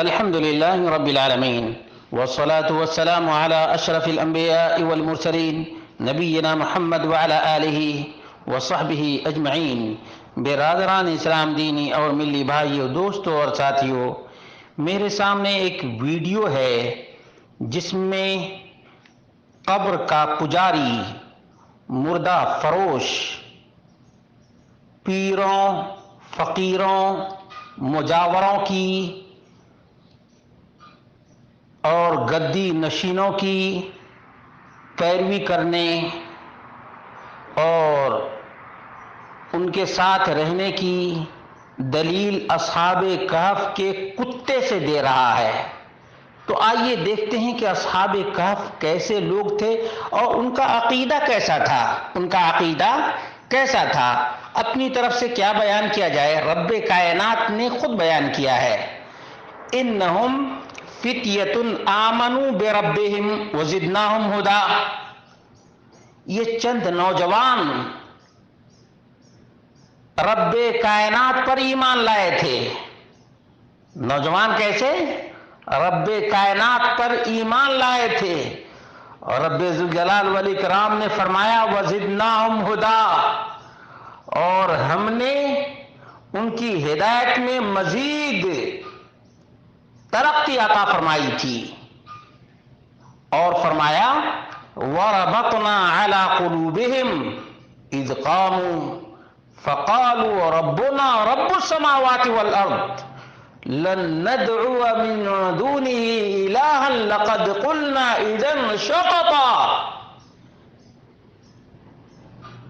الحمد لله رب العالمين والصلاة والسلام على أشرف الأنبياء والمرسلين نبينا محمد وعلى آله وصحبه أجمعین۔ برادران اسلام، دینی اور ملی بھائیوں، دوستوں اور ساتھیوں، میرے سامنے ایک ویڈیو ہے جس میں قبر کا پجاری، مردہ فروش، پیروں، فقیروں، مجاوروں کی اور گدی نشینوں کی پیروی کرنے اور ان کے ساتھ رہنے کی دلیل اصحاب کہف کے کتے سے دے رہا ہے۔ تو آئیے دیکھتے ہیں کہ اصحاب کہف کیسے لوگ تھے اور ان کا عقیدہ کیسا تھا۔ اپنی طرف سے کیا بیان کیا جائے؟ رب کائنات نے خود بیان کیا ہے، انہم فتیۃ آمنوا بربہم وزدناہم ہدی۔ یہ چند نوجوان رب کائنات پر ایمان لائے تھے۔ نوجوان کیسے؟ رب کائنات پر ایمان لائے تھے، اور رب ذوالجلال والاکرام نے فرمایا وزدناہم ہدی، اور ہم نے ان کی ہدایت میں مزید ترقی عطا فرمائی تھی، اور فرمایا وَرَبَطْنَا عَلَى قُلُوبِهِمْ إِذْ قَامُوا فَقَالُوا رَبُّنَا رَبُّ السَّمَاوَاتِ وَالْأَرْضِ لَن نَّدْعُوَ مِن دُونِهِ إِلَٰهًا لَّقَدْ قُلْنَا إِذًا شَطَطًا۔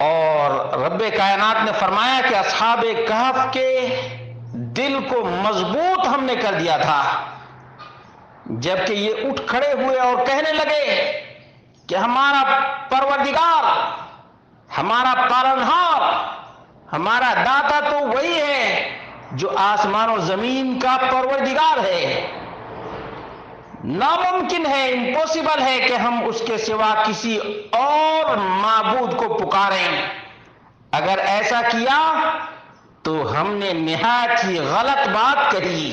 اور رب کائنات نے فرمایا کہ اصحاب کہف کے دل کو مضبوط ہم نے کر دیا تھا، جبکہ یہ اٹھ کھڑے ہوئے اور کہنے لگے کہ ہمارا پروردگار، ہمارا پالنہار، ہمارا داتا تو وہی ہے جو آسمان و زمین کا پروردگار ہے۔ ناممکن ہے، امپوسیبل ہے کہ ہم اس کے سوا کسی اور معبود کو پکاریں۔ اگر ایسا کیا تو ہم نے نہایت ہی غلط بات کہی،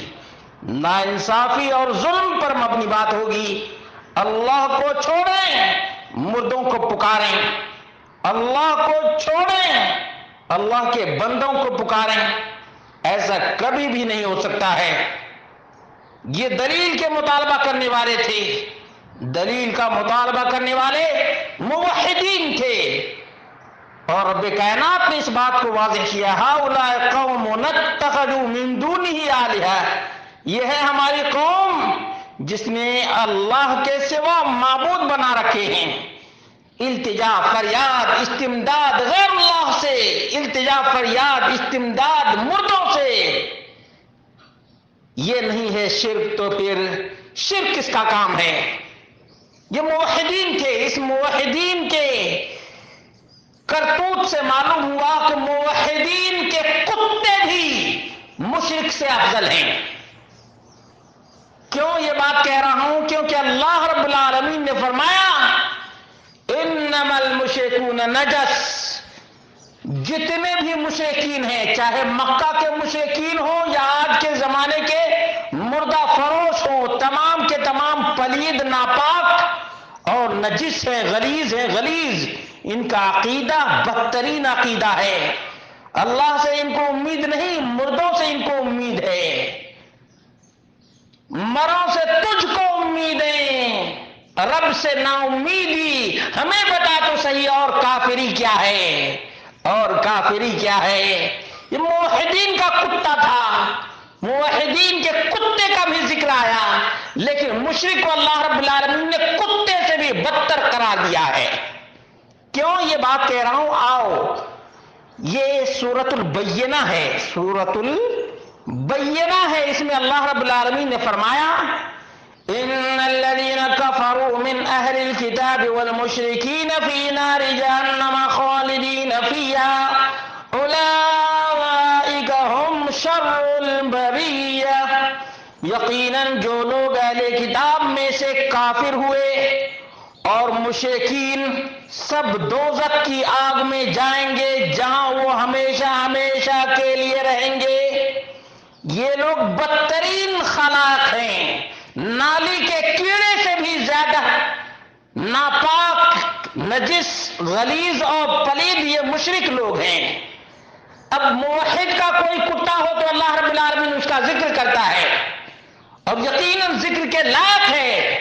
ناانصافی اور ظلم پر مبنی بات ہوگی۔ اللہ کو چھوڑیں، مردوں کو پکاریں، اللہ کو چھوڑیں، اللہ کے بندوں کو پکاریں، ایسا کبھی بھی نہیں ہو سکتا ہے۔ یہ دلیل کے مطالبہ کرنے والے تھے، دلیل کا مطالبہ کرنے والے موحدین تھے، اور رب کائنات نے اس بات کو واضح کیا ہؤلاء قوم اتخذوا من دونہ آلہۃ، یہ ہے ہماری قوم جس نے اللہ کے سوا معبود بنا رکھے ہیں۔ التجا، فریاد، استمداد غیر اللہ سے، التجا، فریاد، استمداد مردوں سے، یہ نہیں ہے شرک۔ تو پھر شرک کس کا کام ہے؟ یہ موحدین تھے، اس موحدین کے کرتوت سے معلوم ہوا کہ موحدین کے کتے بھی مشرک سے افضل ہیں۔ کیوں یہ بات کہہ رہا ہوں؟ کیونکہ اللہ رب العالمین نے فرمایا انما المشرکون نجس، جتنے بھی مشرکین ہیں، چاہے مکہ کے مشرکین ہوں یا آج کے زمانے کے مردہ فروش ہوں، تمام کے تمام پلید، ناپاک اور نجس ہیں، غلیظ ہیں، غلیظ۔ ان کا عقیدہ بدترین عقیدہ ہے۔ اللہ سے ان کو امید نہیں، مردوں سے ان کو امید ہے۔ مروں سے تجھ کو امیدیں، رب سے نا امیدی، ہمیں بتا تو صحیح اور کافری کیا ہے، اور کافری کیا ہے۔ یہ موحدین کا کتا تھا، موحدین کے کتے کا بھی ذکر آیا، لیکن مشرک کو اللہ رب العالمین نے کتے سے بھی بدتر قرار دیا ہے۔ کیوں یہ بات کہہ رہا ہوں؟ آؤ، یہ سورۃ البینہ ہے، سورۃ البینہ ہے۔ اس میں اللہ رب العالمین نے فرمایا ان الذين كفروا من اهل الكتاب والمشركين في نار جهنم خالدين فيها اولئك هم شر البرية، یقیناً جو لوگ اہل کتاب میں سے کافر ہوئے اور مشرکین سب دوزخ کی آگ میں جائیں گے، جہاں وہ ہمیشہ ہمیشہ کے لیے رہیں گے۔ یہ لوگ بدترین خلائق ہیں، نجس، غلیظ اور پلید یہ مشرک لوگ ہیں۔ اب موحد کا کوئی کتا ہو تو اللہ رب العالمین اس کا ذکر کرتا ہے اور یقیناً ذکر کے لائق ہے،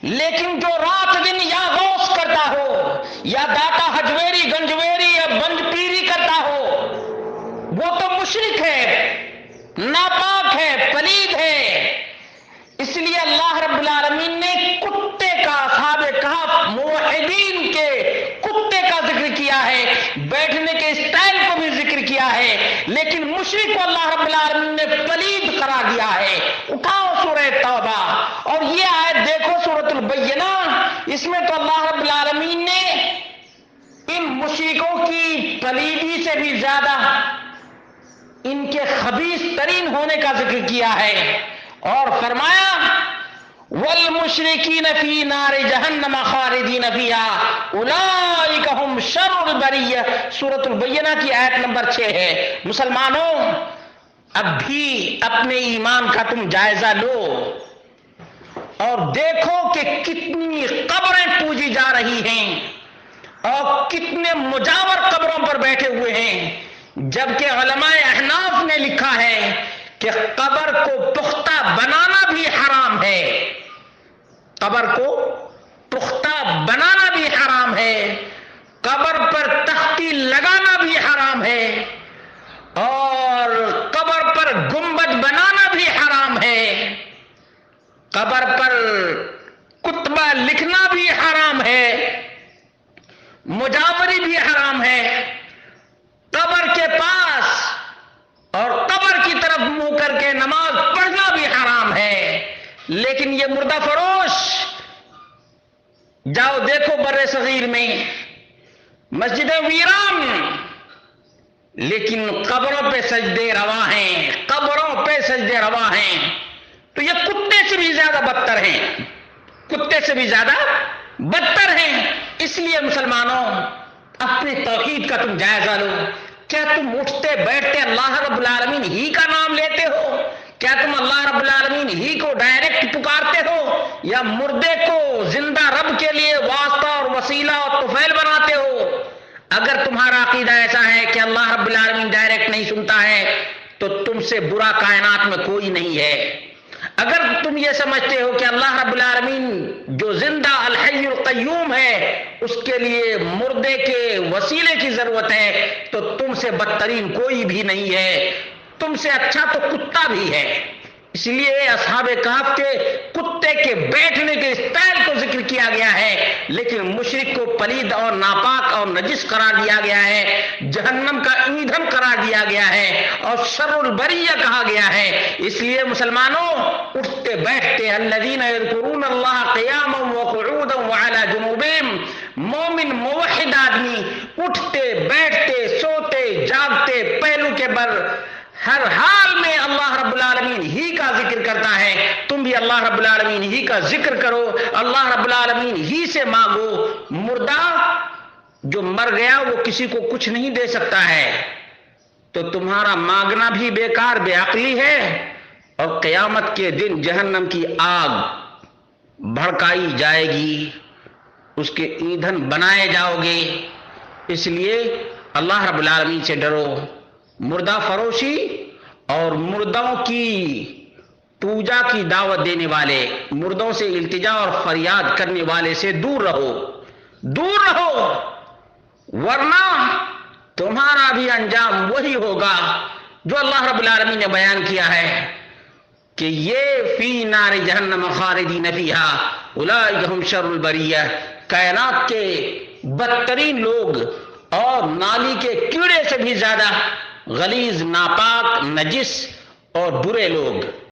لیکن جو رات دن یا غوث کرتا ہو یا داتا ہجویری گنجویری یا بنج پیری کرتا ہو وہ تو مشرک ہے، ناپاک ہے، پلید ہے۔ اس لیے اللہ رب العالمین نے کتے کا، اصحاب کہف موحدین کے کتے کا ذکر کیا ہے، بیٹھنے کے اسٹائل کو بھی ذکر کیا ہے، لیکن مشرک کو اللہ رب العالمین نے پلید قرار دیا ہے۔ اٹھاؤ سورہ توبہ اور یہ آیت دیکھو سورۃ البینہ، اس میں تو اللہ رب العالمین نے ان مشرکوں کی پلیدی سے بھی زیادہ ان کے خبیث ترین ہونے کا ذکر کیا ہے اور فرمایا والمشرکین فی نار جہنم خالدین فیہا اولئک ھم شر البریہ، سورۃ البینہ کی آیت نمبر 6 ہے۔ مسلمانوں، اب بھی اپنے ایمان کا تم جائزہ لو اور دیکھو کہ کتنی قبریں پوجی جا رہی ہیں اور کتنے مجاور قبروں پر بیٹھے ہوئے ہیں، جبکہ علماء احناف نے لکھا ہے کہ قبر کو پختہ بنانا بھی حرام ہے، قبر کو پختہ بنانا بھی حرام ہے، قبر پر تختی لگانا بھی حرام ہے اور قبر پر گنبد بنانا بھی حرام ہے، قبر پر کتبہ لکھنا بھی حرام ہے، مجاوری بھی حرام ہے، قبر کے پاس اور قبر کی طرف منہ کر کے نماز پڑھنا بھی حرام ہے۔ لیکن یہ مردہ فروش، جاؤ دیکھو بر صغیر میں مسجدیں ویران، لیکن قبروں پہ سجدے روا ہیں، قبروں پہ سجدے روا ہیں۔ تو یہ کتے سے بھی زیادہ بدتر ہیں، کتے سے بھی زیادہ بدتر ہیں۔ اس لیے مسلمانوں، اپنے توحید کا تم جائزہ لو۔ کیا تم اٹھتے بیٹھتے اللہ رب العالمین ہی کا نام لیتے ہو؟ کیا تم اللہ رب العالمین ہی کو ڈائریکٹ پکارتے ہو یا مردے کو زندہ رب کے لیے واسطہ اور وسیلہ اور طفیل بناتے ہو؟ اگر تمہارا عقیدہ ایسا ہے کہ اللہ رب العالمین ڈائریکٹ نہیں سنتا ہے تو تم سے برا کائنات میں کوئی نہیں ہے۔ اگر تم یہ سمجھتے ہو کہ اللہ رب العالمین جو زندہ الحی القیوم ہے اس کے لیے مردے کے وسیلے کی ضرورت ہے تو تم سے بدترین کوئی بھی نہیں ہے، تم سے اچھا تو کتا بھی ہے۔ اس لیے اصحاب کہف کے کتے کے بیٹھنے کے اسٹائل کو ذکر کیا گیا ہے، لیکن مشرک کو پلید اور ناپاک اور نجس قرار دیا گیا ہے، جہنم کا ایندھن قرار دیا گیا ہے اور شر البریہ کہا گیا ہے۔ اس لیے مسلمانوں، اٹھتے بیٹھتے الذین یذکرون اللہ قیاما وقعودا وعلی جنوبہم، مومن موحد آدمی اٹھتے بیٹھتے سوتے جاگتے پہلو کے بر ہر حال میں اللہ رب العالمین ہی کا ذکر کرتا ہے۔ تم بھی اللہ رب العالمین ہی کا ذکر کرو، اللہ رب العالمین ہی سے مانگو۔ مردہ جو مر گیا وہ کسی کو کچھ نہیں دے سکتا ہے، تو تمہارا مانگنا بھی بیکار، بے عقلی ہے، اور قیامت کے دن جہنم کی آگ بھڑکائی جائے گی، اس کے ایندھن بنائے جاؤ گے۔ اس لیے اللہ رب العالمین سے ڈرو۔ مردہ فروشی اور مردوں کی پوجا کی دعوت دینے والے، مردوں سے التجا اور فریاد کرنے والے سے دور رہو، دور رہو، ورنہ تمہارا بھی انجام وہی ہوگا جو اللہ رب العالمین نے بیان کیا ہے کہ یہ فی نار جہنم خالدین فیہا اولئک ھم شر البریہ، کائنات کے بدترین لوگ اور نالی کے کیڑے سے بھی زیادہ غلیظ، ناپاک، نجس اور برے لوگ۔